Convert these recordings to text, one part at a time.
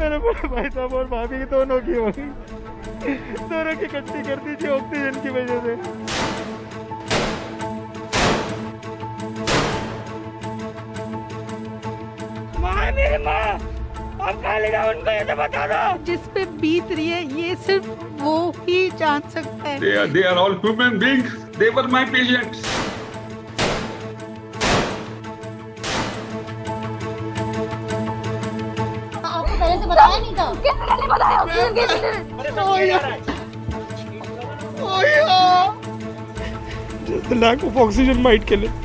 मेरे बड़े भाई साहब और भाभी दोनों की होगी, दोनों की इकट्ठी कर दी थी ऑक्सीजन की वजह से। माँ, अब खालिदा उनको ये तो बता दो। जिस पे बीत रही है ये सिर्फ वो ही जान सकता है। They are all human beings. They were my patients. आपको पहले से बताया नहीं था? किसने नहीं बताया? Just the lack of oxygen might kill it.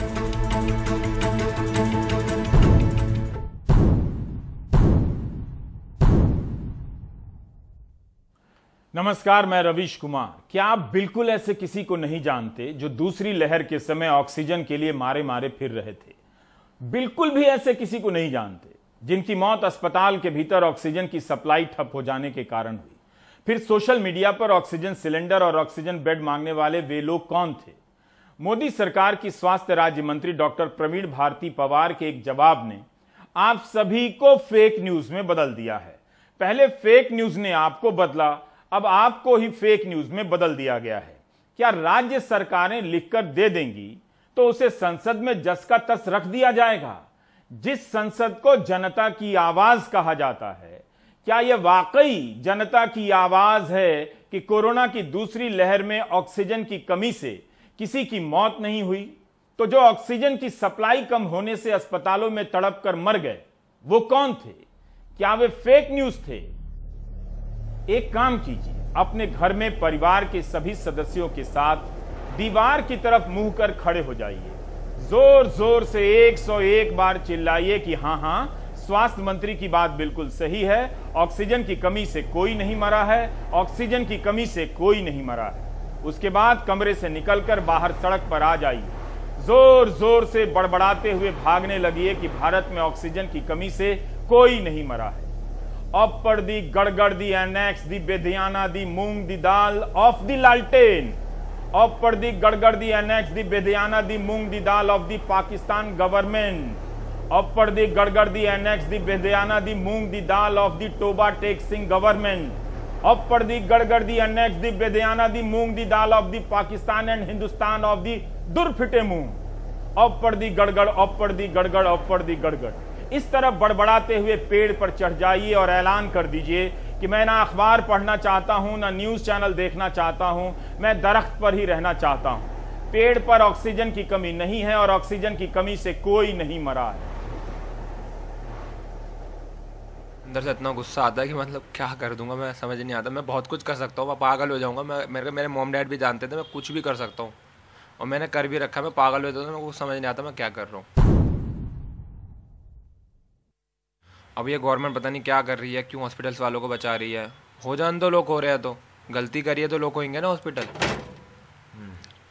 नमस्कार, मैं रवीश कुमार। क्या आप बिल्कुल ऐसे किसी को नहीं जानते जो दूसरी लहर के समय ऑक्सीजन के लिए मारे मारे फिर रहे थे? बिल्कुल भी ऐसे किसी को नहीं जानते जिनकी मौत अस्पताल के भीतर ऑक्सीजन की सप्लाई ठप हो जाने के कारण हुई। फिर सोशल मीडिया पर ऑक्सीजन सिलेंडर और ऑक्सीजन बेड मांगने वाले वे लोग कौन थे? मोदी सरकार की स्वास्थ्य राज्य मंत्री डॉक्टर प्रवीण भारती पवार के एक जवाब ने आप सभी को फेक न्यूज में बदल दिया है। पहले फेक न्यूज ने आपको बदला, अब आपको ही फेक न्यूज में बदल दिया गया है। क्या राज्य सरकारें लिखकर दे देंगी तो उसे संसद में जस का तस रख दिया जाएगा? जिस संसद को जनता की आवाज कहा जाता है, क्या यह वाकई जनता की आवाज है कि कोरोना की दूसरी लहर में ऑक्सीजन की कमी से किसी की मौत नहीं हुई? तो जो ऑक्सीजन की सप्लाई कम होने से अस्पतालों में तड़प कर मर गए वो कौन थे? क्या वे फेक न्यूज थे? एक काम कीजिए, अपने घर में परिवार के सभी सदस्यों के साथ दीवार की तरफ मुंह कर खड़े हो जाइए। जोर जोर से 101 बार चिल्लाइए कि हाँ हाँ, स्वास्थ्य मंत्री की बात बिल्कुल सही है, ऑक्सीजन की कमी से कोई नहीं मरा है, ऑक्सीजन की कमी से कोई नहीं मरा है। उसके बाद कमरे से निकलकर बाहर सड़क पर आ जाइए। जोर जोर से बड़बड़ाते हुए भागने लगिए कि भारत में ऑक्सीजन की कमी से कोई नहीं मरा है। Upper the Gadgad the annex the Bedhiana the Moong the Dal of the Laltain. Upper the Gadgad the annex the Bedhiana the Moong the Dal of the Pakistan government. Upper the Gadgad the annex the Bedhiana the Moong the Dal of the Toba Tek Singh government. Upper the Gadgad the annex the Bedhiana the Moong the Dal of the Pakistan and Hindustan of the Durfite Moong. Upper the Gadgad, upper the Gadgad, upper the Gadgad. इस तरह बड़बड़ाते हुए पेड़ पर चढ़ जाइए और ऐलान कर दीजिए कि मैं ना अखबार पढ़ना चाहता हूं, ना न्यूज चैनल देखना चाहता हूं, मैं दरख्त पर ही रहना चाहता हूं। पेड़ पर ऑक्सीजन की कमी नहीं है और ऑक्सीजन की कमी से कोई नहीं मरा है। अंदर से इतना गुस्सा आता है कि मतलब क्या कर दूंगा, मैं समझ नहीं आता। मैं बहुत कुछ कर सकता हूँ, मैं पागल हो जाऊंगा। मेरे मॉम डैड भी जानते थे मैं कुछ भी कर सकता हूँ और मैंने कर भी रखा। मैं पागल हो जाता हूँ, मेरे को समझ नहीं आता मैं क्या कर रहा हूँ। अब ये गवर्नमेंट पता नहीं क्या कर रही है, क्यों हॉस्पिटल्स वालों को बचा रही है। हो जान दो, लोग हो रहे हैं तो गलती करिए तो लोग होंगे ना हॉस्पिटल।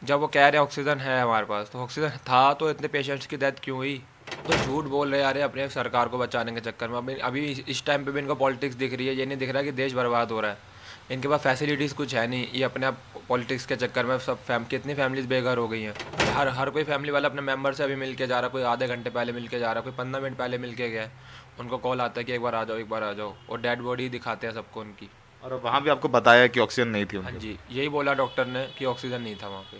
जब वो कह रहे ऑक्सीजन है हमारे पास, तो ऑक्सीजन था तो इतने पेशेंट्स की डेथ क्यों हुई? तो झूठ बोल रहे आ रहे अपने सरकार को बचाने के चक्कर में। अभी इस टाइम पे भी इनको पॉलिटिक्स दिख रही है। ये नहीं दिख रहा कि देश बर्बाद हो रहा है। इनके पास फैसिलिटीज़ कुछ है नहीं। ये अपने आप पॉलिटिक्स के चक्कर में सब कितनी फैमिलीज बेघर हो गई हैं। हर कोई फैमिली वाला अपने मेंबर से अभी मिल के जा रहा, कोई आधे घंटे पहले मिल के जा रहा, कोई 15 मिनट पहले मिल के गया। उनको कॉल आता है कि एक बार आ जाओ, एक बार आ जाओ, और डेड बॉडी दिखाते हैं सबको उनकी। और वहाँ भी आपको बताया कि ऑक्सीजन नहीं थी? हाँ जी, यही बोला डॉक्टर ने कि ऑक्सीजन नहीं था वहाँ पे।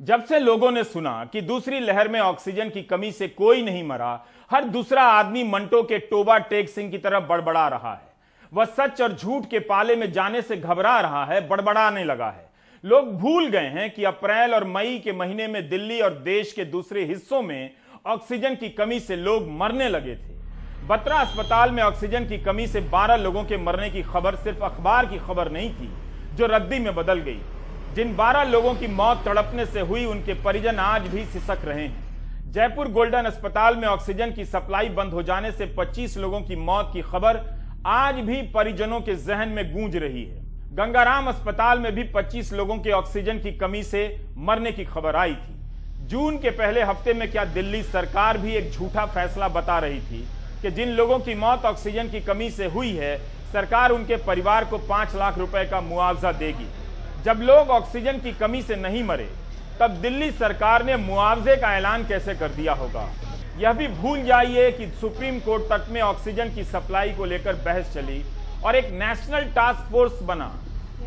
जब से लोगों ने सुना कि दूसरी लहर में ऑक्सीजन की कमी से कोई नहीं मरा, हर दूसरा आदमी मंटो के टोबा टेक सिंह की तरफ बड़बड़ा रहा है। वह सच और झूठ के पाले में जाने से घबरा रहा है, बड़बड़ाने लगा है। लोग भूल गए हैं कि अप्रैल और मई के महीने में दिल्ली और देश के दूसरे हिस्सों में ऑक्सीजन की कमी से लोग मरने लगे थे। बत्रा अस्पताल में ऑक्सीजन की कमी से 12 लोगों के मरने की खबर सिर्फ अखबार की खबर नहीं थी जो रद्दी में बदल गई। जिन 12 लोगों की मौत तड़पने से हुई, उनके परिजन आज भी सिसक रहे हैं। जयपुर गोल्डन अस्पताल में ऑक्सीजन की सप्लाई बंद हो जाने से 25 लोगों की मौत की खबर आज भी परिजनों के जहन में गूंज रही है। गंगाराम अस्पताल में भी 25 लोगों के ऑक्सीजन की कमी से मरने की खबर आई थी। जून के पहले हफ्ते में क्या दिल्ली सरकार भी एक झूठा फैसला बता रही थी कि जिन लोगों की मौत ऑक्सीजन की कमी से हुई है, सरकार उनके परिवार को 5 लाख रुपए का मुआवजा देगी। जब लोग ऑक्सीजन की कमी से नहीं मरे, तब दिल्ली सरकार ने मुआवजे का ऐलान कैसे कर दिया होगा? यह भी भूल जाइए कि सुप्रीम कोर्ट तक में ऑक्सीजन की सप्लाई को लेकर बहस चली और एक नेशनल टास्क फोर्स बना।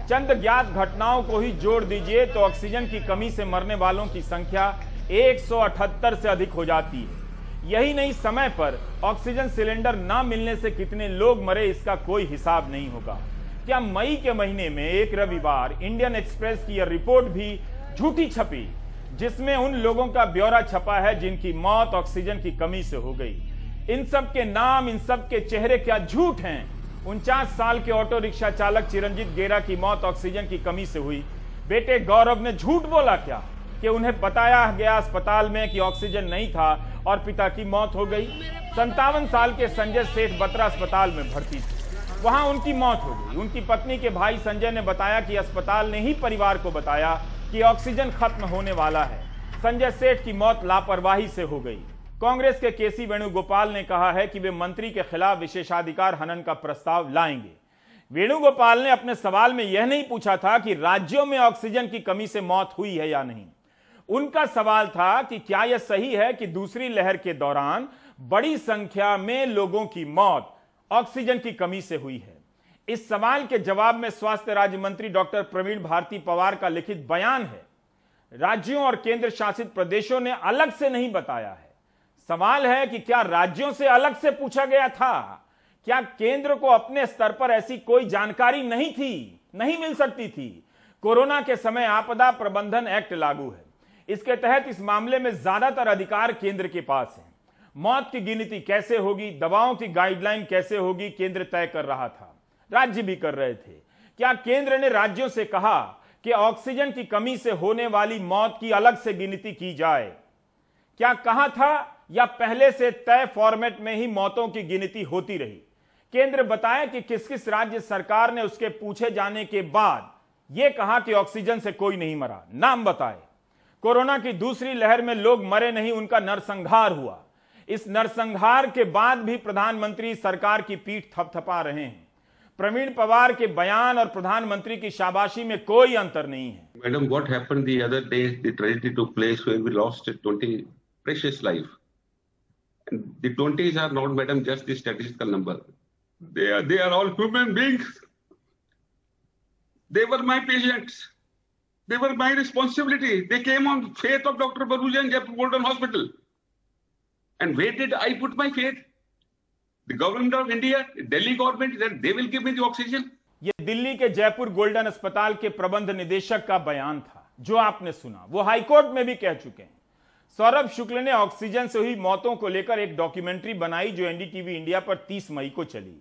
चंद ज्ञात घटनाओं को ही जोड़ दीजिए तो ऑक्सीजन की कमी से मरने वालों की संख्या 178 से अधिक हो जाती है। यही नहीं, समय पर ऑक्सीजन सिलेंडर ना मिलने से कितने लोग मरे इसका कोई हिसाब नहीं होगा। क्या मई के महीने में एक रविवार इंडियन एक्सप्रेस की यह रिपोर्ट भी झूठी छपी जिसमें उन लोगों का ब्यौरा छपा है जिनकी मौत ऑक्सीजन की कमी से हो गई। इन सब के नाम, इन सब के चेहरे क्या झूठ हैं। 49 साल के ऑटो रिक्शा चालक चिरंजीत गेरा की मौत ऑक्सीजन की कमी से हुई। बेटे गौरव ने झूठ बोला क्या कि उन्हें बताया गया अस्पताल में कि ऑक्सीजन नहीं था और पिता की मौत हो गई। 57 साल के संजय सेठ बत्रा अस्पताल में भर्ती थे, वहां उनकी मौत हो गई। उनकी पत्नी के भाई संजय ने बताया कि अस्पताल ने ही परिवार को बताया कि ऑक्सीजन खत्म होने वाला है। संजय सेठ की मौत लापरवाही से हो गई। कांग्रेस के केसी वेणुगोपाल ने कहा है कि वे मंत्री के खिलाफ विशेषाधिकार हनन का प्रस्ताव लाएंगे। वेणुगोपाल ने अपने सवाल में यह नहीं पूछा था कि राज्यों में ऑक्सीजन की कमी से मौत हुई है या नहीं। उनका सवाल था कि क्या यह सही है कि दूसरी लहर के दौरान बड़ी संख्या में लोगों की मौत ऑक्सीजन की कमी से हुई है। इस सवाल के जवाब में स्वास्थ्य राज्य मंत्री डॉक्टर प्रवीण भारती पवार का लिखित बयान है। राज्यों और केंद्र शासित प्रदेशों ने अलग से नहीं बताया है। सवाल है कि क्या राज्यों से अलग से पूछा गया था? क्या केंद्र को अपने स्तर पर ऐसी कोई जानकारी नहीं थी, नहीं मिल सकती थी? कोरोना के समय आपदा प्रबंधन एक्ट लागू है। इसके तहत इस मामले में ज्यादातर अधिकार केंद्र के पास है। मौत की गिनती कैसे होगी, दवाओं की गाइडलाइन कैसे होगी, केंद्र तय कर रहा था, राज्य भी कर रहे थे। क्या केंद्र ने राज्यों से कहा कि ऑक्सीजन की कमी से होने वाली मौत की अलग से गिनती की जाए? क्या कहा था या पहले से तय फॉर्मेट में ही मौतों की गिनती होती रही? केंद्र बताए कि किस किस राज्य सरकार ने उसके पूछे जाने के बाद यह कहा कि ऑक्सीजन से कोई नहीं मरा, नाम बताए। कोरोना की दूसरी लहर में लोग मरे नहीं, उनका नरसंहार हुआ। इस नरसंहार के बाद भी प्रधानमंत्री सरकार की पीठ थपथपा रहे हैं। प्रवीण पवार के बयान और प्रधानमंत्री की शाबाशी में कोई अंतर नहीं है। Madam, what happened the other day, the tragedy took place where we lost 20 precious life. And the 20s are not, madam, just the statistical number. They are all human beings. They were my patients. They were my responsibility. They came on faith of Dr. Baruja and Jaipur Golden Hospital. And where did I put my faith? The government of India, Delhi government, that they will give me the oxygen. ये दिल्ली के Jaipur golden अस्पताल के प्रबंध निदेशक का बयान था जो आपने सुना। वो हाईकोर्ट में भी कह चुके हैं। सौरभ शुक्ल ने ऑक्सीजन से हुई मौतों को लेकर एक डॉक्यूमेंट्री बनाई जो एनडीटीवी इंडिया पर 30 मई को चली।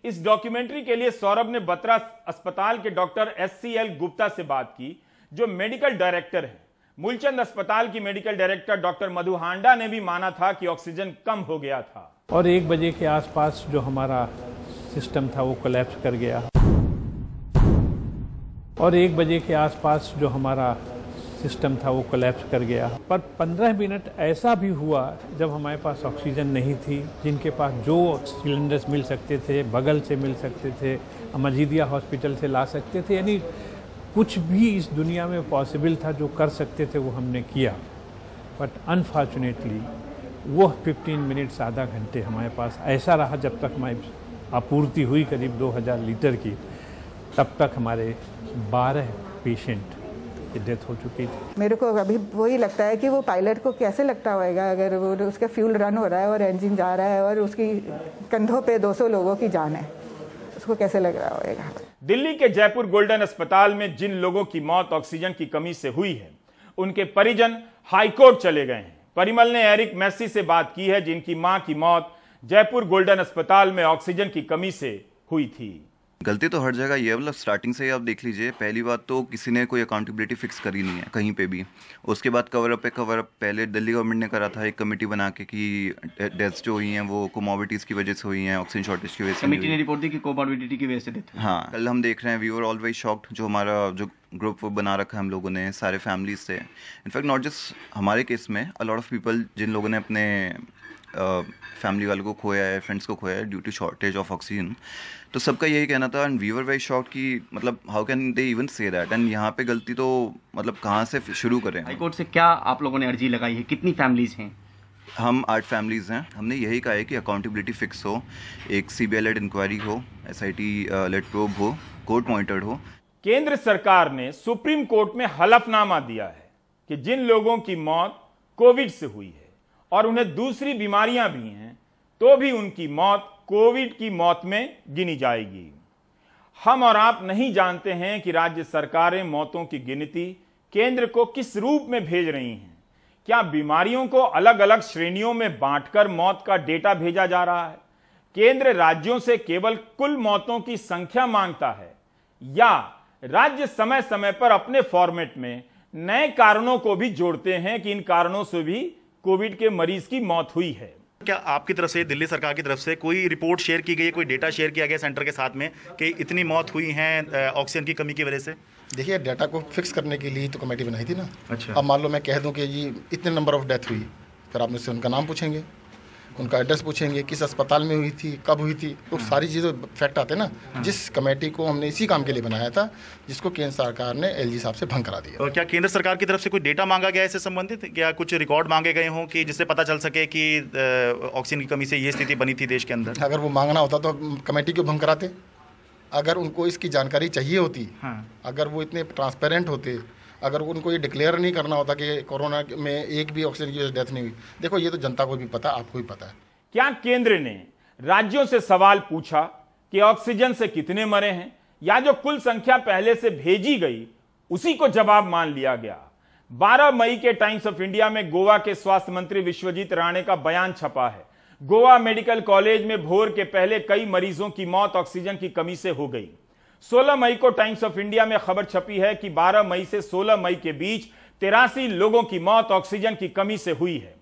इस डॉक्यूमेंट्री के लिए सौरभ ने बत्रा अस्पताल के डॉक्टर SCL गुप्ता से बात की जो मेडिकल डायरेक्टर है। मूलचंद अस्पताल की मेडिकल डायरेक्टर डॉक्टर मधु हांडा ने भी माना था कि ऑक्सीजन कम हो गया था। और 1 बजे के आसपास जो हमारा सिस्टम था वो कोलैप्स कर गया। और 1 बजे के आसपास जो हमारा सिस्टम था वो कोलैप्स कर गया। पर 15 मिनट ऐसा भी हुआ जब हमारे पास ऑक्सीजन नहीं थी। जिनके पास जो सिलेंडर्स मिल सकते थे, बगल से मिल सकते थे, मजीदिया हॉस्पिटल से ला सकते थे, यानी कुछ भी इस दुनिया में पॉसिबल था जो कर सकते थे वो हमने किया। बट अनफॉर्चुनेटली वो 15 मिनट्स, आधा घंटे हमारे पास ऐसा रहा जब तक हमारी आपूर्ति हुई करीब 2000 लीटर की, तब तक हमारे 12 पेशेंट की डेथ हो चुकी थी। मेरे को अभी वही लगता है कि वो पायलट को कैसे लगता होगा अगर वो उसका फ्यूल रन हो रहा है और इंजन जा रहा है और उसकी कंधों पे 200 लोगों की जान है, उसको कैसे लग रहा होगा। दिल्ली के जयपुर गोल्डन अस्पताल में जिन लोगों की मौत ऑक्सीजन की कमी से हुई है उनके परिजन हाईकोर्ट चले गए हैं। परिमल ने एरिक मैसी से बात की है जिनकी मां की मौत जयपुर गोल्डन अस्पताल में ऑक्सीजन की कमी से हुई थी। गलती तो हर जगह ये, मतलब स्टार्टिंग से ही आप देख लीजिए। पहली बात तो किसी ने कोई अकाउंटेबिलिटी फिक्स करी नहीं है कहीं पे भी। उसके बाद कवर अप पहले दिल्ली गवर्नमेंट ने करा था एक कमेटी बना के कि डेथ्स जो हुई हैं वो कोमॉर्बिडिटीज़ की वजह से हुई हैं, ऑक्सीजन शॉर्टेज की वजह से। कमेटी ने रिपोर्ट दी कि कोमॉर्बिडिटी की वजह से डेथ। हाँ, कल हम देख रहे हैं we were all very shocked. जो हमारा जो ग्रुप बना रखा है हम लोगों ने सारे फैमिलीज से, इनफैक्ट नॉट जस्ट हमारे केस में, अ लॉट ऑफ पीपल जिन लोगों ने अपने फैमिली वालों को खोया है, फ्रेंड्स को खोया है due to shortage of oxygen, तो सबका यही कहना था। And we were very shocked कि मतलब how can they even say that. And यहाँ पे गलती तो मतलब कहाँ से शुरू करें। हाईकोर्ट से क्या आप लोगों ने अर्जी लगाई है, कितनी फैमिलीज हैं? हम 8 फैमिलीज़ हैं। हमने यही कहा है कि अकाउंटेबिलिटी फिक्स हो, एक CBI लेड इंक्वायरी हो, SIT लेड प्रोब हो, कोर्ट मॉनिटर्ड हो। केंद्र सरकार ने सुप्रीम कोर्ट में हलफनामा दिया है कि जिन लोगों की मौत कोविड से हुई है और उन्हें दूसरी बीमारियां भी हैं, तो भी उनकी मौत कोविड की मौत में गिनी जाएगी। हम और आप नहीं जानते हैं कि राज्य सरकारें मौतों की गिनती केंद्र को किस रूप में भेज रही हैं। क्या बीमारियों को अलग अलग श्रेणियों में बांटकर मौत का डेटा भेजा जा रहा है? केंद्र राज्यों से केवल कुल मौतों की संख्या मांगता है, या राज्य समय समय पर अपने फॉर्मेट में नए कारणों को भी जोड़ते हैं कि इन कारणों से भी कोविड के मरीज की मौत हुई है? क्या आपकी तरफ से, दिल्ली सरकार की तरफ से कोई रिपोर्ट शेयर की गई है, कोई डेटा शेयर किया गया सेंटर के साथ में कि इतनी मौत हुई है ऑक्सीजन की कमी की वजह से? देखिए, डाटा को फिक्स करने के लिए तो कमेटी बनाई थी ना। अच्छा। अब मान लो मैं कह दूं कि ये इतने नंबर ऑफ डेथ हुई, फिर आप मुझसे उनका नाम पूछेंगे, उनका एड्रेस पूछेंगे, किस अस्पताल में हुई थी, कब हुई थी, तो सारी चीज़ें फैक्ट आते ना। जिस कमेटी को हमने इसी काम के लिए बनाया था, जिसको केंद्र सरकार ने LG साहब से भंग करा दिया। और क्या केंद्र सरकार की तरफ से कोई डेटा मांगा गया इससे संबंधित, क्या कुछ रिकॉर्ड मांगे गए हों कि जिससे पता चल सके कि ऑक्सीजन की कमी से ये स्थिति बनी थी देश के अंदर? अगर वो मांगना होता तो कमेटी क्यों भंग कराते? अगर उनको इसकी जानकारी चाहिए होती, अगर वो इतने ट्रांसपेरेंट होते, अगर उनको ये डिक्लेयर नहीं करना होता कि कोरोना में एक भी ऑक्सीजन की डेथ नहीं हुई। देखो, ये तो जनता को भी पता, आपको भी पता है। क्या केंद्र ने राज्यों से सवाल पूछा कि ऑक्सीजन से कितने मरे हैं, या जो कुल संख्या पहले से भेजी गई उसी को जवाब मान लिया गया? 12 मई के टाइम्स ऑफ इंडिया में गोवा के स्वास्थ्य मंत्री विश्वजीत राणे का बयान छपा है। गोवा मेडिकल कॉलेज में भोर के पहले कई मरीजों की मौत ऑक्सीजन की कमी से हो गई। 16 मई को टाइम्स ऑफ इंडिया में खबर छपी है कि 12 मई से 16 मई के बीच 83 लोगों की मौत ऑक्सीजन की कमी से हुई है।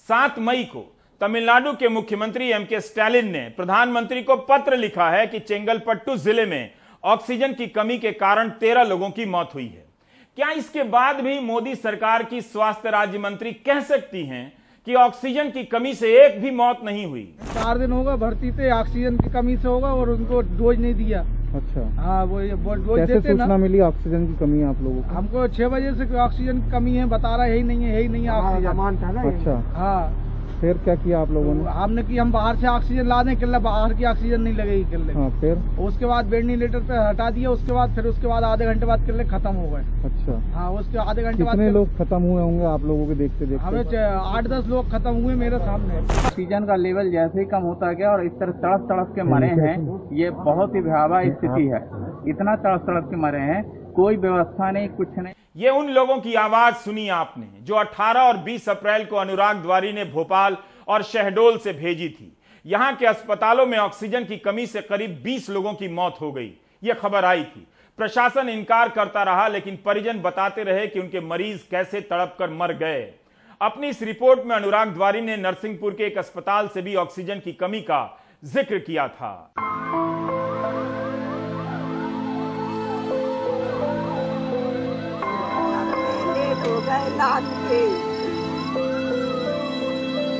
7 मई को तमिलनाडु के मुख्यमंत्री MK स्टालिन ने प्रधानमंत्री को पत्र लिखा है कि चेंगलपट्टू जिले में ऑक्सीजन की कमी के कारण 13 लोगों की मौत हुई है। क्या इसके बाद भी मोदी सरकार की स्वास्थ्य राज्य मंत्री कह सकती हैं कि ऑक्सीजन की कमी से एक भी मौत नहीं हुई? 4 दिन होगा भर्ती थे, ऑक्सीजन की कमी से होगा और उनको डोज नहीं दिया। अच्छा। हाँ, वो डोज कैसे देते सूचना मिली ऑक्सीजन की कमी आप लोगों को? हमको 6 बजे से ऑक्सीजन की कमी है, बता रहा है यही नहीं है, यही नहीं है ऑक्सीजन। अच्छा। हाँ, फिर क्या किया आप लोगों ने? हमने कि हम बाहर से ऑक्सीजन ला दें, किले बाहर की ऑक्सीजन नहीं लगेगी किले। हाँ, फिर उसके बाद वेंटिलेटर पे हटा दिया, उसके बाद आधे घंटे बाद किले खत्म हो गए। अच्छा। हाँ, उसके आधे घंटे बाद कितने लोग खत्म हुए होंगे आप लोगों के देखते देखते? हमें 8-10 लोग खत्म हुए मेरे सामने। ऑक्सीजन का लेवल जैसे ही कम होता गया और इस तरह तड़प तड़प के मरे हैं, ये बहुत ही भयावह स्थिति है। इतना तड़प तड़प के मरे हैं, कोई व्यवस्था नहीं, कुछ नहीं। ये उन लोगों की आवाज सुनी आपने जो 18 और 20 अप्रैल को अनुराग द्वारी ने भोपाल और शहडोल से भेजी थी। यहां के अस्पतालों में ऑक्सीजन की कमी से करीब 20 लोगों की मौत हो गई। यह खबर आई थी। प्रशासन इनकार करता रहा, लेकिन परिजन बताते रहे कि उनके मरीज कैसे तड़पकर मर गए। अपनी इस रिपोर्ट में अनुराग द्वारी ने नरसिंहपुर के एक अस्पताल से भी ऑक्सीजन की कमी का जिक्र किया था।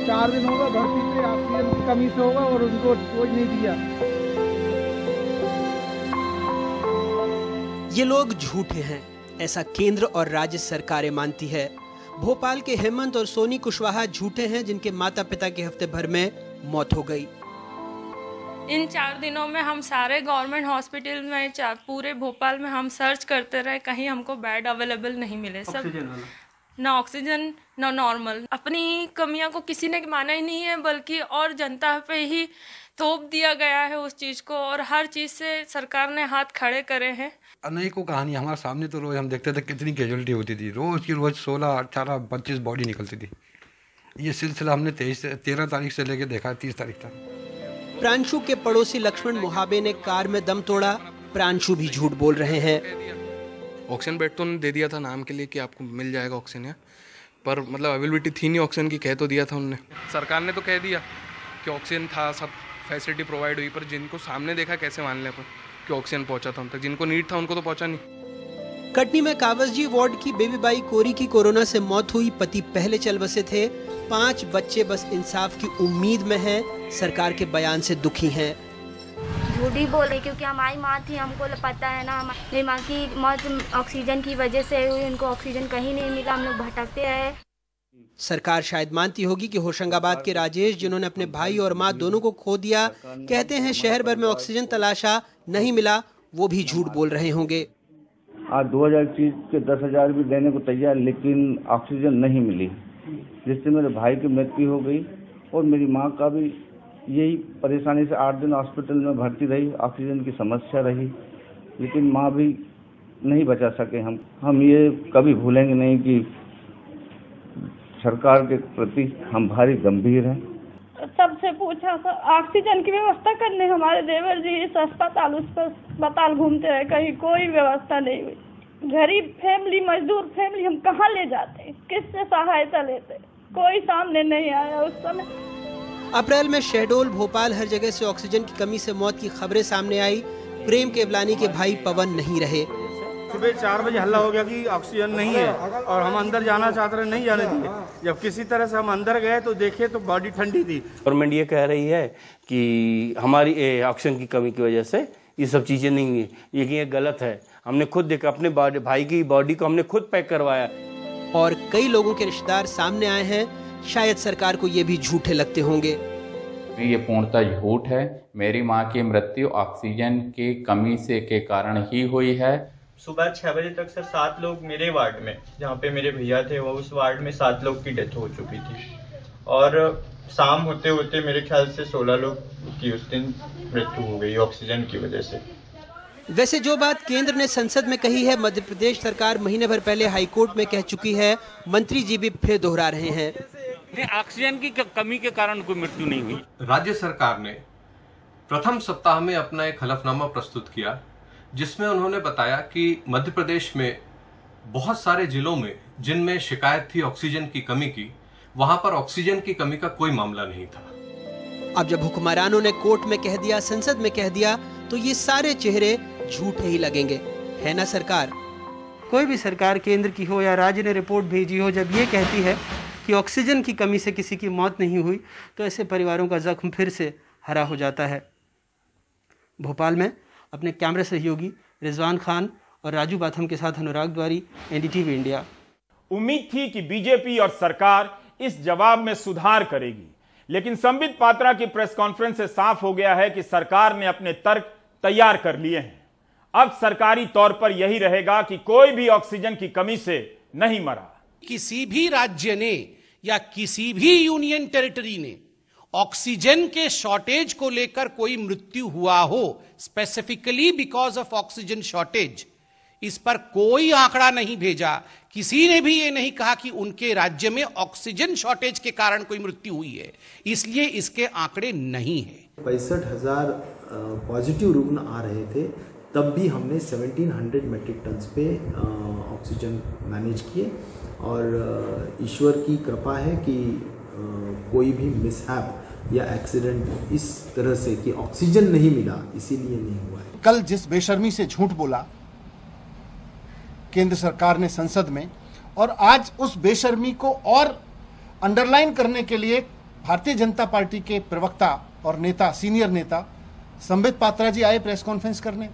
चार दिन होगा भर्ती थे, ऑक्सीजन की कमी से होगा और उनको डोज नहीं दिया। ये लोग झूठे हैं, ऐसा केंद्र और राज्य सरकारें मानती है। भोपाल के हेमंत और सोनी कुशवाहा झूठे हैं, जिनके माता पिता के हफ्ते भर में मौत हो गई। इन 4 दिनों में हम सारे गवर्नमेंट हॉस्पिटल में पूरे भोपाल में हम सर्च करते रहे, कहीं हमको बेड अवेलेबल नहीं मिले। सब ना ऑक्सीजन ना नॉर्मल। अपनी कमियां को किसी ने माना ही नहीं है, बल्कि और जनता पे ही थोप दिया गया है उस चीज़ को, और हर चीज़ से सरकार ने हाथ खड़े करे हैं। अनेकों कहानी हमारे सामने तो रोज हम देखते थे कितनी कैजुअलिटी होती थी। रोज की रोज 16, 18, 25 बॉडी निकलती थी। ये सिलसिला हमने 13 तारीख से लेके देखा 30 तारीख तक। प्रांशु के पड़ोसी लक्ष्मण मोहाबे ने कार में दम तोड़ा। प्रांशु भी झूठ बोल रहे हैं। ऑक्सीजन बेड तो उन्होंने दे दिया था नाम के लिए कि आपको मिल जाएगा ऑक्सीजन है, पर मतलब अवेलेबिलिटी थी नहीं ऑक्सीजन की। कह तो दिया था उन्होंने, सरकार ने तो कह दिया कि ऑक्सीजन था, सब फैसिलिटी प्रोवाइड हुई, पर जिनको सामने देखा कैसे मान लें अपन कि ऑक्सीजन पहुंचा था उन तक? जिनको नीड था उनको तो पहुंचा नहीं। कटनी में कावसजी वार्ड की बेबी बाई कोरी की कोरोना से मौत हुई। पति पहले चल बसे थे। 5 बच्चे बस इंसाफ की उम्मीद में हैं। सरकार के बयान से दुखी हैं। झूठी बोले, क्योंकि हमारी माँ थी, हमको पता है ना। मेरी माँ की मौत ऑक्सीजन की वजह से हुई, उनको ऑक्सीजन कहीं नहीं मिला, हम लोग भटकते रहे। सरकार शायद मानती होगी कि होशंगाबाद के राजेश, जिन्होंने अपने भाई और मां दोनों को खो दिया, कहते हैं शहर भर में ऑक्सीजन तलाशा, नहीं मिला, वो भी झूठ बोल रहे होंगे। आज 2000 चीज के 10,000 भी देने को तैयार, लेकिन ऑक्सीजन नहीं मिली, जिससे मेरे भाई की मृत्यु हो गई और मेरी माँ का भी यही परेशानी से 8 दिन हॉस्पिटल में भर्ती रही। ऑक्सीजन की समस्या रही, लेकिन माँ भी नहीं बचा सके। हम ये कभी भूलेंगे नहीं कि सरकार के प्रति हम भारी गंभीर हैं। सबसे पूछा तो ऑक्सीजन की व्यवस्था करने हमारे देवर जी इस अस्पताल उस अस्पताल घूमते रहे, कहीं कोई व्यवस्था नहीं हुई। गरीब फैमिली, मजदूर फैमिली हम कहाँ ले जाते, किससे सहायता लेते, कोई सामने नहीं आया उस समय। अप्रैल में शहडोल, भोपाल, हर जगह से ऑक्सीजन की कमी से मौत की खबरें सामने आई। प्रेम केवलानी के भाई पवन नहीं रहे। सुबह 4 बजे हल्ला हो गया कि ऑक्सीजन नहीं है और हम अंदर जाना चाहते रहे, नहीं जाने दिए। जब किसी तरह से हम अंदर गए तो देखे तो बॉडी ठंडी थी। गवर्नमेंट ये कह रही है कि हमारी ऑक्सीजन की कमी की वजह से ये सब चीज़ें नहीं हुई, ये गलत है। हमने खुद देखा, अपने भाई की बॉडी को हमने खुद पैक करवाया। और कई लोगों के रिश्तेदार सामने आए हैं, शायद सरकार को ये भी झूठे लगते होंगे। ये पूर्णतः झूठ है। मेरी मां की मृत्यु ऑक्सीजन की कमी से के कारण ही हुई है। सुबह 6 बजे तक सर 7 लोग मेरे वार्ड में, जहाँ पे मेरे भैया थे, वो उस वार्ड में 7 लोग की डेथ हो चुकी थी और शाम होते होते मेरे ख्याल से 16 लोग की उस दिन मृत्यु हो गई ऑक्सीजन की वजह से। वैसे जो बात केंद्र ने संसद में कही है, मध्य प्रदेश सरकार महीने भर पहले हाईकोर्ट में कह चुकी है। मंत्री जी भी फिर दोहरा रहे हैं। ऑक्सीजन की कमी के कारण कोई मृत्यु नहीं हुई। राज्य सरकार ने प्रथम सप्ताह में अपना एक हलफनामा प्रस्तुत किया, जिसमें उन्होंने बताया कि मध्य प्रदेश में बहुत सारे जिलों में जिनमें शिकायत थी ऑक्सीजन की कमी की, वहां पर ऑक्सीजन की कमी का कोई मामला नहीं था। अब जब हुक्मरानों ने कोर्ट में कह दिया, संसद में कह दिया, तो ये सारे चेहरे झूठे ही लगेंगे, है ना सरकार? कोई भी सरकार केंद्र की हो या राज्य ने रिपोर्ट भेजी हो, जब ये कहती है कि ऑक्सीजन की कमी से किसी की मौत नहीं हुई, तो ऐसे परिवारों का जख्म फिर से हरा हो जाता है। भोपाल में अपने कैमरा सहयोगी रिजवान खान और राजू बाथम के साथ अनुराग द्वारी, एनडीटीवी इंडिया। उम्मीद थी कि बीजेपी और सरकार इस जवाब में सुधार करेगी, लेकिन संबित पात्रा की प्रेस कॉन्फ्रेंस से साफ हो गया है कि सरकार ने अपने तर्क तैयार कर लिए हैं। अब सरकारी तौर पर यही रहेगा कि कोई भी ऑक्सीजन की कमी से नहीं मरा। किसी भी राज्य ने या किसी भी यूनियन टेरिटरी ने ऑक्सीजन के शॉर्टेज को लेकर कोई मृत्यु हुआ हो, specifically because of oxygen shortage, इस पर कोई आंकड़ा नहीं भेजा। किसी ने भी ये नहीं कहा कि उनके राज्य में ऑक्सीजन शॉर्टेज के कारण कोई मृत्यु हुई है, इसलिए इसके आंकड़े नहीं है। 65,000 पॉजिटिव रुग्ण आ रहे थे, तब भी हमने 1700 मेट्रिक टन पे ऑक्सीजन मैनेज किए और ईश्वर की कृपा है कि कोई भी मिसहैप या एक्सीडेंट इस तरह से कि ऑक्सीजन नहीं मिला इसीलिए नहीं हुआ है। कल जिस बेशर्मी से झूठ बोला केंद्र सरकार ने संसद में, और आज उस बेशर्मी को और अंडरलाइन करने के लिए भारतीय जनता पार्टी के प्रवक्ता और नेता, सीनियर नेता संबित पात्रा जी आए प्रेस कॉन्फ्रेंस करने,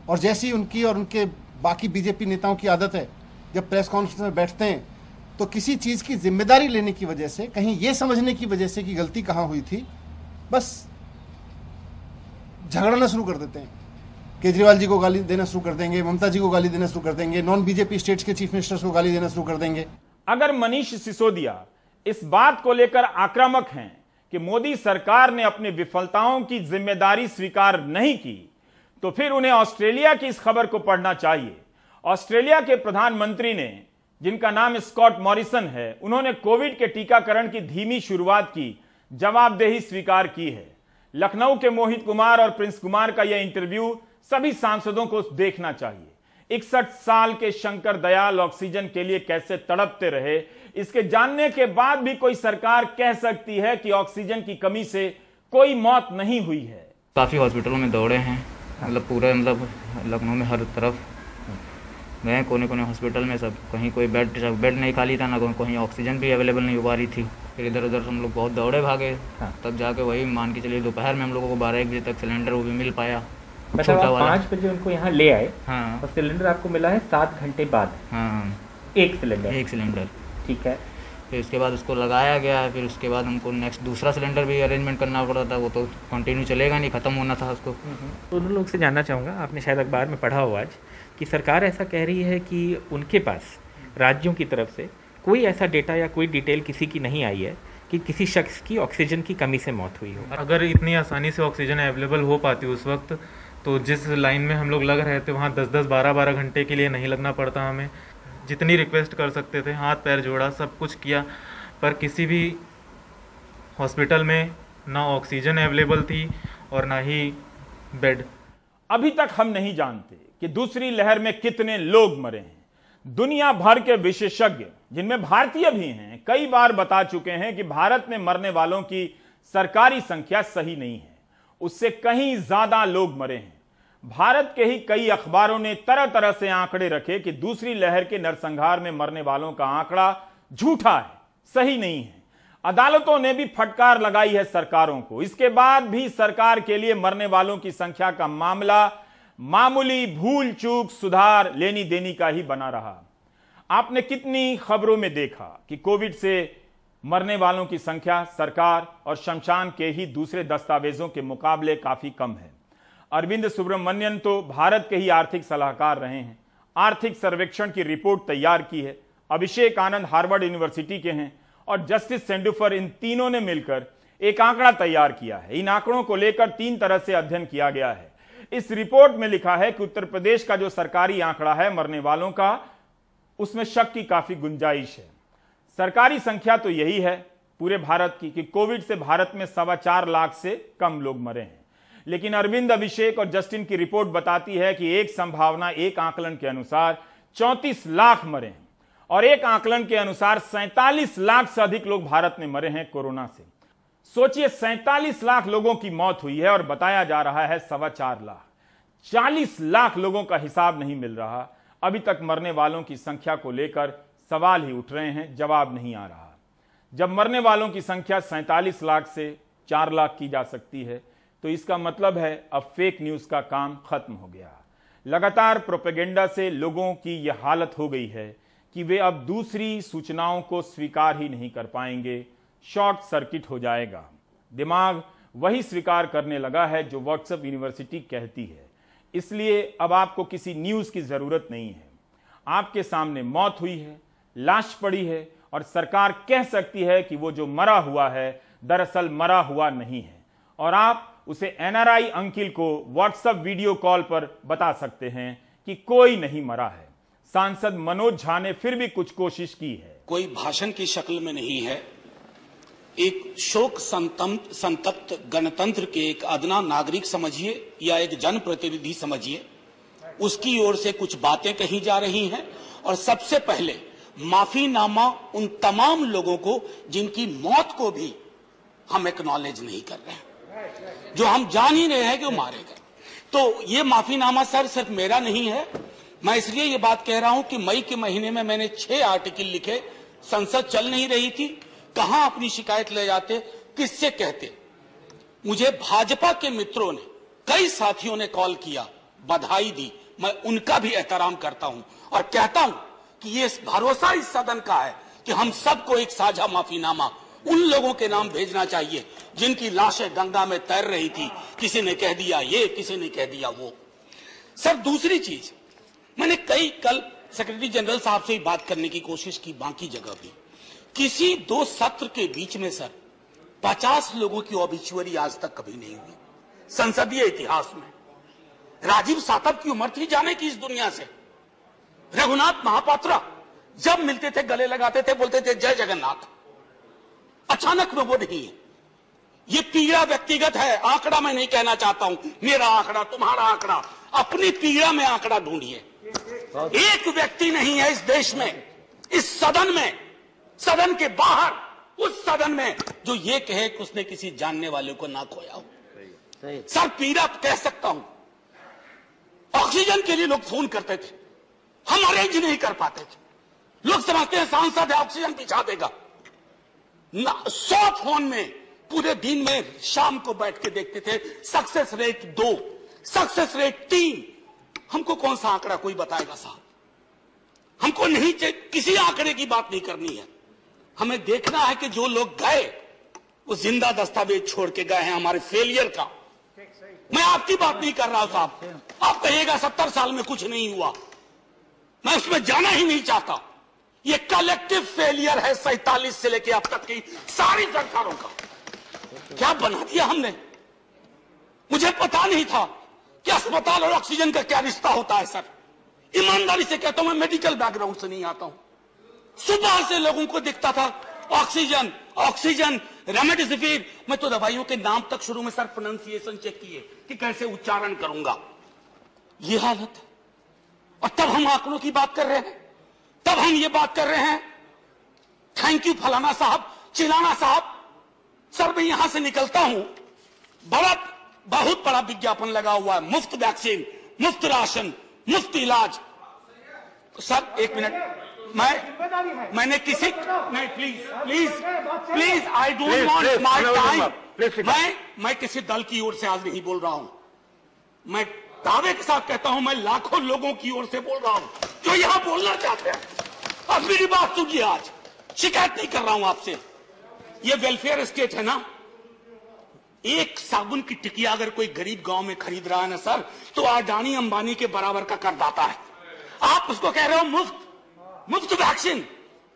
और जैसी उनकी और उनके बाकी बीजेपी नेताओं की आदत है, जब प्रेस कॉन्फ्रेंस में बैठते हैं तो किसी चीज की जिम्मेदारी लेने की वजह से, कहीं ये समझने की वजह से कि गलती कहां हुई थी, बस झगड़ना शुरू कर देते हैं। केजरीवाल जी को गाली देना शुरू कर देंगे, ममता जी को गाली देना शुरू कर देंगे, नॉन बीजेपी स्टेट्स के चीफ मिनिस्टर्स को गाली देना शुरू कर देंगे। अगर मनीष सिसोदिया इस बात को लेकर आक्रामक हैं कि मोदी सरकार ने अपनी विफलताओं की जिम्मेदारी स्वीकार नहीं की, तो फिर उन्हें ऑस्ट्रेलिया की इस खबर को पढ़ना चाहिए। ऑस्ट्रेलिया के प्रधानमंत्री ने, जिनका नाम स्कॉट मॉरिसन है, उन्होंने कोविड के टीकाकरण की धीमी शुरुआत की जवाबदेही स्वीकार की है। लखनऊ के मोहित कुमार और प्रिंस कुमार का यह इंटरव्यू सभी सांसदों को देखना चाहिए। 61 साल के शंकर दयाल ऑक्सीजन के लिए कैसे तड़पते रहे, इसके जानने के बाद भी कोई सरकार कह सकती है कि ऑक्सीजन की कमी से कोई मौत नहीं हुई है? काफ़ी हॉस्पिटलों में दौड़े हैं, मतलब पूरे लखनऊ में हर तरफ गए, कोने कोने हॉस्पिटल में सब, कहीं कोई बेड नहीं खाली था, ना कहीं ऑक्सीजन भी अवेलेबल नहीं हो पा रही थी। फिर इधर उधर हम लोग बहुत दौड़े भागे, तब जाके वही मान के चलिए दोपहर में हम लोगों को 12-1 बजे तक सिलेंडर वो भी मिल पाया। मतलब आप 5 बजे उनको यहाँ ले आए? हाँ। और सिलेंडर आपको मिला है 7 घंटे बाद? हाँ। एक सिलेंडर? एक सिलेंडर। ठीक है। फिर उसके बाद उसको लगाया गया है, फिर उसके बाद हमको नेक्स्ट दूसरा सिलेंडर भी अरेंजमेंट करना पड़ा था, वो तो कंटिन्यू चलेगा नहीं, ख़त्म होना था उसको। तो उन लोग से जानना चाहूँगा, आपने शायद अखबार में पढ़ा हो आज कि सरकार ऐसा कह रही है कि उनके पास राज्यों की तरफ से कोई ऐसा डेटा या कोई डिटेल किसी की नहीं आई है कि किसी शख्स की ऑक्सीजन की कमी से मौत हुई हो। अगर इतनी आसानी से ऑक्सीजन अवेलेबल हो पाती उस वक्त, तो जिस लाइन में हम लोग लग रहे थे वहाँ 10-10, 12-12 घंटे के लिए नहीं लगना पड़ता हमें। जितनी रिक्वेस्ट कर सकते थे, हाथ पैर जोड़ा, सब कुछ किया, पर किसी भी हॉस्पिटल में ना ऑक्सीजन अवेलेबल थी और ना ही बेड। अभी तक हम नहीं जानते कि दूसरी लहर में कितने लोग मरे हैं। दुनिया भर के विशेषज्ञ, जिनमें भारतीय भी हैं, कई बार बता चुके हैं कि भारत में मरने वालों की सरकारी संख्या सही नहीं है, उससे कहीं ज्यादा लोग मरे हैं। भारत के ही कई अखबारों ने तरह तरह से आंकड़े रखे कि दूसरी लहर के नरसंहार में मरने वालों का आंकड़ा झूठा है, सही नहीं है। अदालतों ने भी फटकार लगाई है सरकारों को। इसके बाद भी सरकार के लिए मरने वालों की संख्या का मामला मामूली भूल चूक, सुधार, लेनी देनी का ही बना रहा। आपने कितनी खबरों में देखा कि कोविड से मरने वालों की संख्या सरकार और शमशान के ही दूसरे दस्तावेजों के मुकाबले काफी कम है। अरविंद सुब्रमण्यन तो भारत के ही आर्थिक सलाहकार रहे हैं, आर्थिक सर्वेक्षण की रिपोर्ट तैयार की है। अभिषेक आनंद हार्वर्ड यूनिवर्सिटी के हैं और जस्टिस सेंडुफर, इन तीनों ने मिलकर एक आंकड़ा तैयार किया है। इन आंकड़ों को लेकर 3 तरह से अध्ययन किया गया है। इस रिपोर्ट में लिखा है कि उत्तर प्रदेश का जो सरकारी आंकड़ा है मरने वालों का, उसमें शक की काफी गुंजाइश है। सरकारी संख्या तो यही है पूरे भारत की कि कोविड से भारत में 4.25 लाख से कम लोग मरे हैं, लेकिन अरविंद, अभिषेक और जस्टिन की रिपोर्ट बताती है कि एक संभावना, एक आकलन के अनुसार 34 लाख मरे हैं और एक आकलन के अनुसार 47 लाख से अधिक लोग भारत में मरे हैं कोरोना से। सोचिए, 47 लाख लोगों की मौत हुई है और बताया जा रहा है 4.25 लाख। 40 लाख लोगों का हिसाब नहीं मिल रहा। अभी तक मरने वालों की संख्या को लेकर सवाल ही उठ रहे हैं, जवाब नहीं आ रहा। जब मरने वालों की संख्या 47 लाख से 4 लाख की जा सकती है, तो इसका मतलब है अब फेक न्यूज का काम खत्म हो गया। लगातार प्रोपेगेंडा से लोगों की यह हालत हो गई है कि वे अब दूसरी सूचनाओं को स्वीकार ही नहीं कर पाएंगे। शॉर्ट सर्किट हो जाएगा। दिमाग वही स्वीकार करने लगा है जो व्हाट्सएप यूनिवर्सिटी कहती है। इसलिए अब आपको किसी न्यूज की जरूरत नहीं है। आपके सामने मौत हुई है, लाश पड़ी है और सरकार कह सकती है कि वो जो मरा हुआ है दरअसल मरा हुआ नहीं है, और आप उसे एनआरआई अंकिल को व्हाट्सएप वीडियो कॉल पर बता सकते हैं कि कोई नहीं मरा है। सांसद मनोज झा ने फिर भी कुछ कोशिश की है। कोई भाषण की शक्ल में नहीं है, एक शोक संतप्त गणतंत्र के एक अदना नागरिक समझिए या एक जनप्रतिनिधि समझिए, उसकी ओर से कुछ बातें कही जा रही हैं। और सबसे पहले माफीनामा उन तमाम लोगों को जिनकी मौत को भी हम एक्नॉलेज नहीं कर रहे हैं, जो हम जान ही रहे हैं कि वो मारे गए। तो ये माफीनामा सर सिर्फ मेरा नहीं है। मैं इसलिए ये बात कह रहा हूं कि मई के महीने में मैंने 6 आर्टिकल लिखे। संसद चल नहीं रही थी, कहां अपनी शिकायत ले जाते, किससे कहते। मुझे भाजपा के मित्रों ने, कई साथियों ने कॉल किया, बधाई दी। मैं उनका भी एहतराम करता हूं और कहता हूं कि ये भरोसा इस सदन का है कि हम सबको एक साझा माफीनामा उन लोगों के नाम भेजना चाहिए जिनकी लाशें गंगा में तैर रही थी। किसी ने कह दिया ये, किसी ने कह दिया वो। सर, दूसरी चीज, मैंने कल सेक्रेटरी जनरल साहब से ही बात करने की कोशिश की, बाकी जगह भी। किसी 2 सत्र के बीच में सर 50 लोगों की ऑबिचुअरी आज तक कभी नहीं हुई संसदीय इतिहास में। राजीव सातव की उम्र थी जाने की इस दुनिया से। रघुनाथ महापात्रा जब मिलते थे गले लगाते थे, बोलते थे जय जगन्नाथ। अचानक में वो नहीं है। ये पीड़ा व्यक्तिगत है, आंकड़ा मैं नहीं कहना चाहता हूं, मेरा आंकड़ा, तुम्हारा आंकड़ा। अपनी पीड़ा में आंकड़ा ढूंढिए। एक व्यक्ति नहीं है इस देश में, इस सदन में, सदन के बाहर, उस सदन में जो ये कहे कि उसने किसी जानने वाले को ना खोया हो। सर, पीड़ा कह सकता हूं। ऑक्सीजन के लिए लोग फोन करते थे, हम अरेंज नहीं कर पाते थे। लोग समझते हैं सांसद है, ऑक्सीजन पिछा देगा। 100 फोन में पूरे दिन में शाम को बैठ के देखते थे, सक्सेस रेट 2, सक्सेस रेट 3। हमको कौन सा आंकड़ा कोई बताएगा साहब? हमको नहीं, किसी आंकड़े की बात नहीं करनी है। हमें देखना है कि जो लोग गए वो जिंदा दस्तावेज छोड़ के गए हैं हमारे फेलियर का। मैं आपकी बात नहीं कर रहा हूं साहब, आप कहिएगा 70 साल में कुछ नहीं हुआ, मैं उसमें जाना ही नहीं चाहता। ये कलेक्टिव फेलियर है 47 से लेकर अब तक की सारी सरकारों का। क्या बना दिया हमने? मुझे पता नहीं था कि अस्पताल और ऑक्सीजन का क्या रिश्ता होता है सर। ईमानदारी से कहता हूं, मैं मेडिकल बैकग्राउंड से नहीं आता हूं। सुबह से लोगों को दिखता था ऑक्सीजन ऑक्सीजन रेमडेसिविर, मैं तो दवाइयों के नाम तक शुरू में सर प्रोनाउंसिएशन चेक किए कि कैसे उच्चारण करूंगा। ये हालत है। और तब हम आंकड़ों की बात कर रहे हैं, तब हम ये बात कर रहे हैं थैंक यू फलाना साहब, चिलाना साहब। सर मैं यहां से निकलता हूं, बहुत बड़ा विज्ञापन लगा हुआ है, मुफ्त वैक्सीन, मुफ्त राशन, मुफ्त इलाज। सर एक मिनट, मैंने किसी नहीं, please I don't want my time. मैं किसी दल की ओर से आज नहीं बोल रहा हूं, मैं दावे के साथ कहता हूं मैं लाखों लोगों की ओर से बोल रहा हूं जो यहां बोलना चाहते हैं। अब मेरी बात सुनिए, आज शिकायत नहीं कर रहा हूं आपसे, ये वेलफेयर स्टेट है ना। एक साबुन की टिकिया अगर कोई गरीब गांव में खरीद रहा है ना सर, तो अडानी अंबानी के बराबर का करदाता है। आप उसको कह रहे हो मुफ्त वैक्सीन,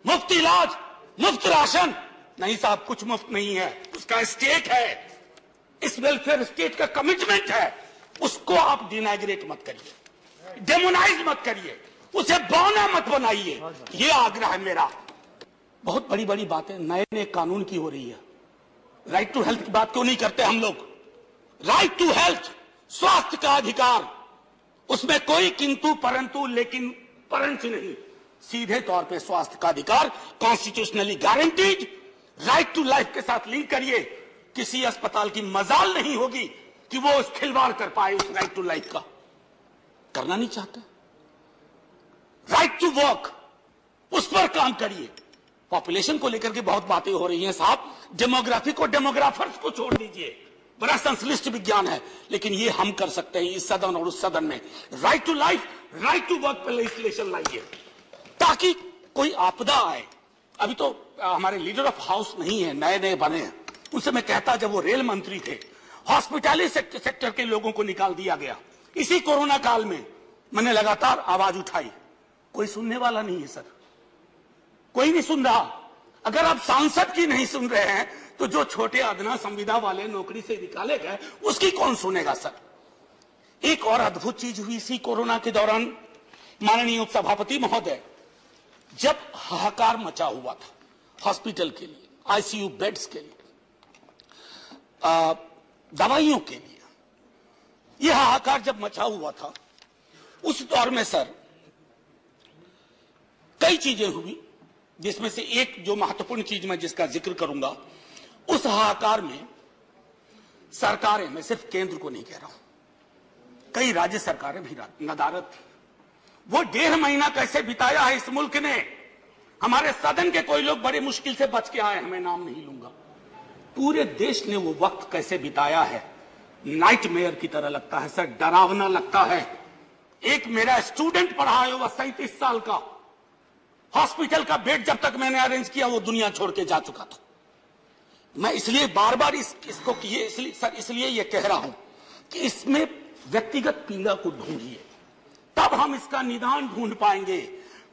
मुफ्त इलाज, मुफ्त राशन। नहीं साहब, कुछ मुफ्त नहीं है, उसका स्टेट है, इस वेलफेयर स्टेट का कमिटमेंट है। उसको आप डिनाइग्रेट मत करिए, डेमोनाइज मत करिए, उसे बौना मत बनाइए, ये आग्रह है मेरा। बहुत बड़ी बड़ी बातें नए नए कानून की हो रही है। राइट टू हेल्थ की बात क्यों नहीं करते हम लोग? राइट टू हेल्थ, स्वास्थ्य का अधिकार, उसमें कोई किंतु परंतु लेकिन परंतु नहीं, सीधे तौर पे स्वास्थ्य का अधिकार constitutionally guaranteed. Right to life के साथ लिंक करिए, किसी अस्पताल की मजाल नहीं होगी कि वो उस खिलवाड़ कर पाए उस राइट टू लाइफ का। करना नहीं चाहते। राइट टू वर्क, उस पर काम करिए। पॉपुलेशन को लेकर के बहुत बातें हो रही हैं साहब, डेमोग्राफी को डेमोग्राफर्स को छोड़ दीजिए, बड़ा संश्लिष्ट विज्ञान है, लेकिन ये हम कर सकते हैं इस सदन और उस सदन में। Right to life, right to work पर लेजिस्लेशन लाइए ताकि कोई आपदा आए। अभी तो हमारे लीडर ऑफ हाउस नहीं है, नए नए बने हैं, उनसे मैं कहता जब वो रेल मंत्री थे, हॉस्पिटैलिटी सेक्टर के लोगों को निकाल दिया गया। इसी कोरोना काल में मैंने लगातार आवाज उठाई, कोई सुनने वाला नहीं है सर, कोई नहीं सुन रहा। अगर आप सांसद की नहीं सुन रहे हैं तो जो छोटे अदना संविदा वाले नौकरी से निकाले गए उसकी कौन सुनेगा सर। एक और अद्भुत चीज हुई इसी कोरोना के दौरान, माननीय उपसभापति महोदय, जब हाहाकार मचा हुआ था हॉस्पिटल के लिए, आईसीयू बेड्स के लिए, दवाइयों के लिए, यह हाहाकार जब मचा हुआ था, उस दौर में सर कई चीजें हुई, जिसमें से एक जो महत्वपूर्ण चीज मैं जिसका जिक्र करूंगा, उस हाहाकार में सरकारें, मैं सिर्फ केंद्र को नहीं कह रहा हूं, कई राज्य सरकारें भी नदारत थी। वो 1.5 महीना कैसे बिताया है इस मुल्क ने। हमारे सदन के कोई लोग बड़े मुश्किल से बच के आए, मैं नाम नहीं लूंगा। पूरे देश ने वो वक्त कैसे बिताया है, नाइटमेयर की तरह लगता है सर, डरावना लगता है। एक मेरा स्टूडेंट पढ़ा है, वह 37 साल का, हॉस्पिटल का बेड जब तक मैंने अरेंज किया वो दुनिया छोड़ के जा चुका था। मैं इसलिए बार बार इसको इसलिए ये कह रहा हूं कि इसमें व्यक्तिगत पीड़ा को ढूंढिए, तब हम इसका निदान ढूंढ पाएंगे।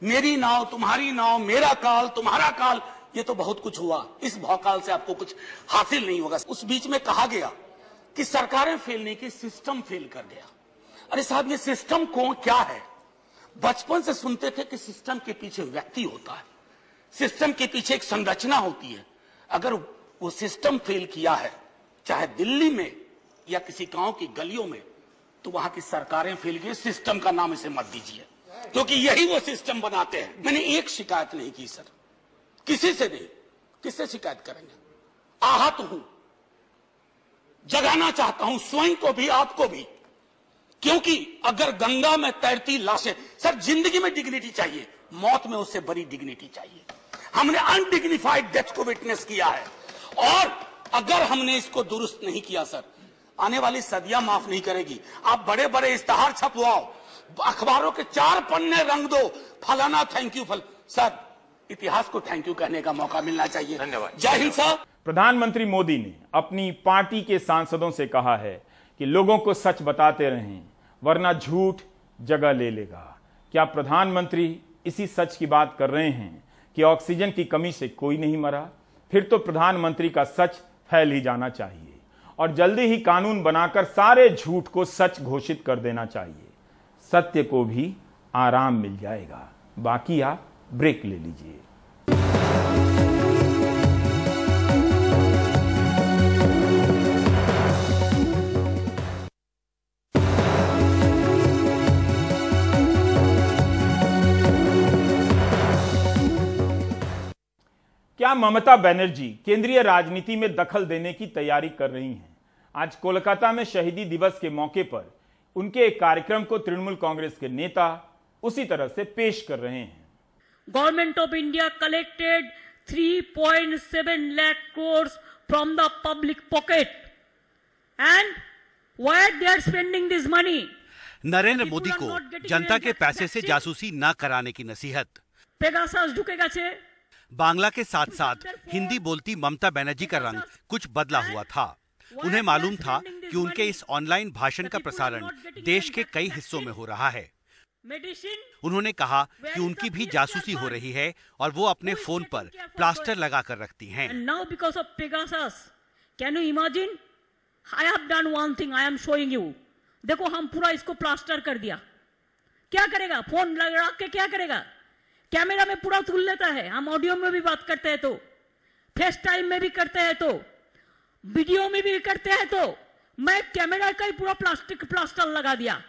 मेरी नाव तुम्हारी नाव, मेरा काल तुम्हारा काल, ये तो बहुत कुछ हुआ, इस भौकाल से आपको कुछ हासिल नहीं होगा। उस बीच में कहा गया कि सरकारें फेल नहीं की, सिस्टम फेल कर गया। अरे साहब, ये सिस्टम कौन क्या है? बचपन से सुनते थे कि सिस्टम के पीछे व्यक्ति होता है, सिस्टम के पीछे एक संरचना होती है। अगर वो सिस्टम फेल किया है, चाहे दिल्ली में या किसी गांव की गलियों में, तो वहां की सरकारें फेल की। सिस्टम का नाम इसे मत दीजिए, क्योंकि यही वो सिस्टम बनाते हैं। मैंने एक शिकायत नहीं की सर, किसी से नहीं, किससे शिकायत करेंगे? आहत हूं, जगाना चाहता हूं स्वयं को भी, आपको भी, क्योंकि अगर गंगा में तैरती लाशें, सर जिंदगी में डिग्निटी चाहिए, मौत में उससे बड़ी डिग्निटी चाहिए। हमने अनडिग्निफाइड डेथ को विटनेस किया है, और अगर हमने इसको दुरुस्त नहीं किया सर, आने वाली सदियां माफ नहीं करेगी। आप बड़े बड़े इश्तहार छपवाओ, अखबारों के 4 पन्ने रंग दो, फलाना थैंक यू सर, इतिहास को थैंक यू कहने का मौका मिलना चाहिए। धन्यवाद। जय हिंद साहब। प्रधानमंत्री मोदी ने अपनी पार्टी के सांसदों से कहा है कि लोगों को सच बताते रहें, वरना झूठ जगह ले लेगा। क्या प्रधानमंत्री इसी सच की बात कर रहे हैं कि ऑक्सीजन की कमी से कोई नहीं मरा? फिर तो प्रधानमंत्री का सच फैल ही जाना चाहिए और जल्दी ही कानून बनाकर सारे झूठ को सच घोषित कर देना चाहिए। सत्य को भी आराम मिल जाएगा। बाकी आप ब्रेक ले लीजिए। क्या ममता बनर्जी केंद्रीय राजनीति में दखल देने की तैयारी कर रही हैं? आज कोलकाता में शहीदी दिवस के मौके पर उनके एक कार्यक्रम को तृणमूल कांग्रेस के नेता उसी तरह से पेश कर रहे हैं। Government of India collected 3.7 lakh crores from the public pocket and why they are spending this money? Narendra Modi को जनता के पैसे से जासूसी न कराने की नसीहत। पेगासास ढुके गए। बांग्ला के साथ साथ हिंदी बोलती ममता बनर्जी का रंग कुछ बदला हुआ था। उन्हें मालूम था कि उनके इस ऑनलाइन भाषण का प्रसारण देश के कई हिस्सों में हो रहा है। उन्होंने कहा कि उनकी भी जासूसी हो रही है और वो अपने फोन पर प्लास्टर लगा कर रखती हैं। Now because of Pegasus, can you imagine? I have done one thing, I am showing you. देखो हम पूरा इसको प्लास्टर कर दिया। क्या करेगा? फोन लगा के क्या करेगा? कैमरा में पूरा तुल लेता है। हम ऑडियो में भी बात करते हैं तो, फेस टाइम में भी करते हैं तो, वीडियो में भी करते हैं तो, मैं कैमरा का ही पूरा प्लास्टिक प्लास्टर लगा दिया।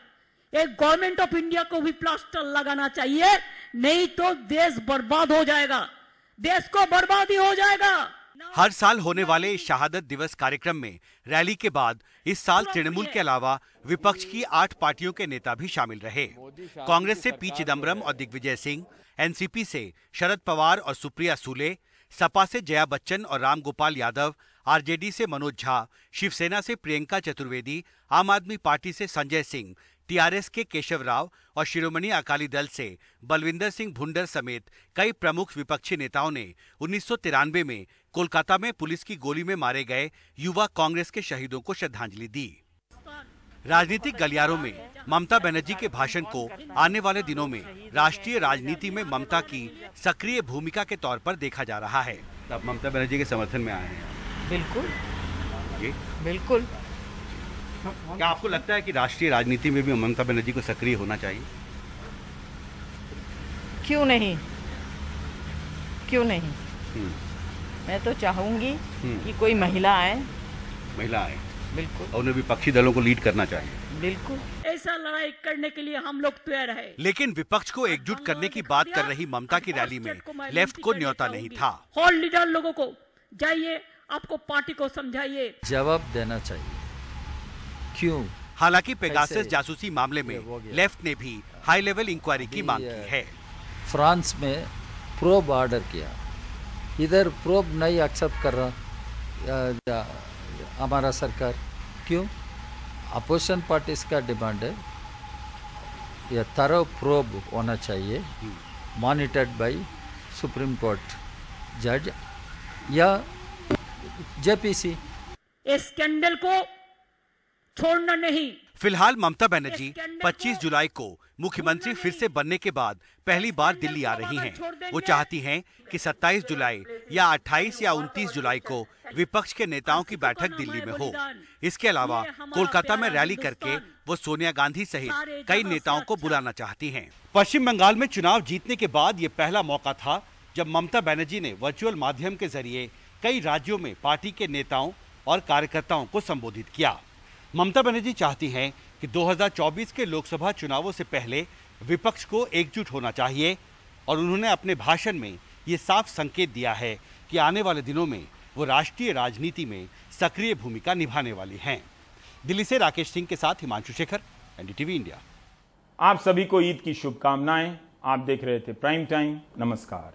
एक गवर्नमेंट ऑफ इंडिया को भी प्लास्टर लगाना चाहिए, नहीं तो देश बर्बाद हो जाएगा, देश को बर्बादी हो जाएगा। हर साल होने वाले इस शहादत दिवस कार्यक्रम में रैली के बाद इस साल तृणमूल के अलावा विपक्ष की 8 पार्टियों के नेता भी शामिल रहे। कांग्रेस से पी चिदम्बरम और दिग्विजय सिंह, एनसीपी से शरद पवार और सुप्रिया सूले, सपा से जया बच्चन और रामगोपाल यादव, आरजेडी से मनोज झा, शिवसेना से प्रियंका चतुर्वेदी, आम आदमी पार्टी से संजय सिंह, टीआरएस के केशव राव और शिरोमणि अकाली दल से बलविंदर सिंह भुंडर समेत कई प्रमुख विपक्षी नेताओं ने 1993 में कोलकाता में पुलिस की गोली में मारे गए युवा कांग्रेस के शहीदों को श्रद्धांजलि दी। राजनीतिक गलियारों में ममता बनर्जी के भाषण को आने वाले दिनों में राष्ट्रीय राजनीति में ममता की सक्रिय भूमिका के तौर पर देखा जा रहा है। आप ममता बनर्जी के समर्थन में आए हैं? बिल्कुल, ये बिल्कुल। क्या आपको लगता है कि राष्ट्रीय राजनीति में भी ममता बनर्जी को सक्रिय होना चाहिए? क्यों नहीं, क्यों नहीं? मैं तो चाहूंगी कि कोई महिला आए। बिल्कुल। और उन्हें विपक्षी दलों को लीड करना चाहिए। बिल्कुल। ऐसा लड़ाई करने के लिए हम लोग तैयार हैं। लेकिन विपक्ष को एकजुट करने की बात कर रही ममता की रैली में लेफ्ट को न्योता नहीं था। हॉल लीडर लोगों को जाइए, आपको पार्टी को समझाइए, जवाब देना चाहिए। क्यों? हालांकि पेगासस जासूसी मामले में लेफ्ट ने भी हाई लेवल इंक्वायरी की मांग की है। फ्रांस में प्रोब ऑर्डर किया, इधर प्रोब नहीं एक्सेप्ट कर रहा हमारा सरकार। क्यों? अपोजिशन पार्टीज का डिमांड है यह थरो प्रोब होना चाहिए, मॉनिटर्ड बाय सुप्रीम कोर्ट जज या जेपीसी। इस स्कैंडल को छोड़ना नहीं। फिलहाल ममता बनर्जी 25 जुलाई को मुख्यमंत्री फिर से बनने के बाद पहली बार दिल्ली आ रही हैं। वो चाहती हैं कि 27 जुलाई या 28 या 29 जुलाई को विपक्ष के नेताओं की बैठक दिल्ली में हो। इसके अलावा कोलकाता में रैली करके वो सोनिया गांधी सहित कई नेताओं को बुलाना चाहती हैं। पश्चिम बंगाल में चुनाव जीतने के बाद ये पहला मौका था जब ममता बनर्जी ने वर्चुअल माध्यम के जरिए कई राज्यों में पार्टी के नेताओं और कार्यकर्ताओं को संबोधित किया। ममता बनर्जी चाहती हैं कि 2024 के लोकसभा चुनावों से पहले विपक्ष को एकजुट होना चाहिए और उन्होंने अपने भाषण में ये साफ संकेत दिया है कि आने वाले दिनों में वो राष्ट्रीय राजनीति में सक्रिय भूमिका निभाने वाली हैं। दिल्ली से राकेश सिंह के साथ हिमांशु शेखर, एनडीटीवी इंडिया। आप सभी को ईद की शुभकामनाएं। आप देख रहे थे प्राइम टाइम। नमस्कार।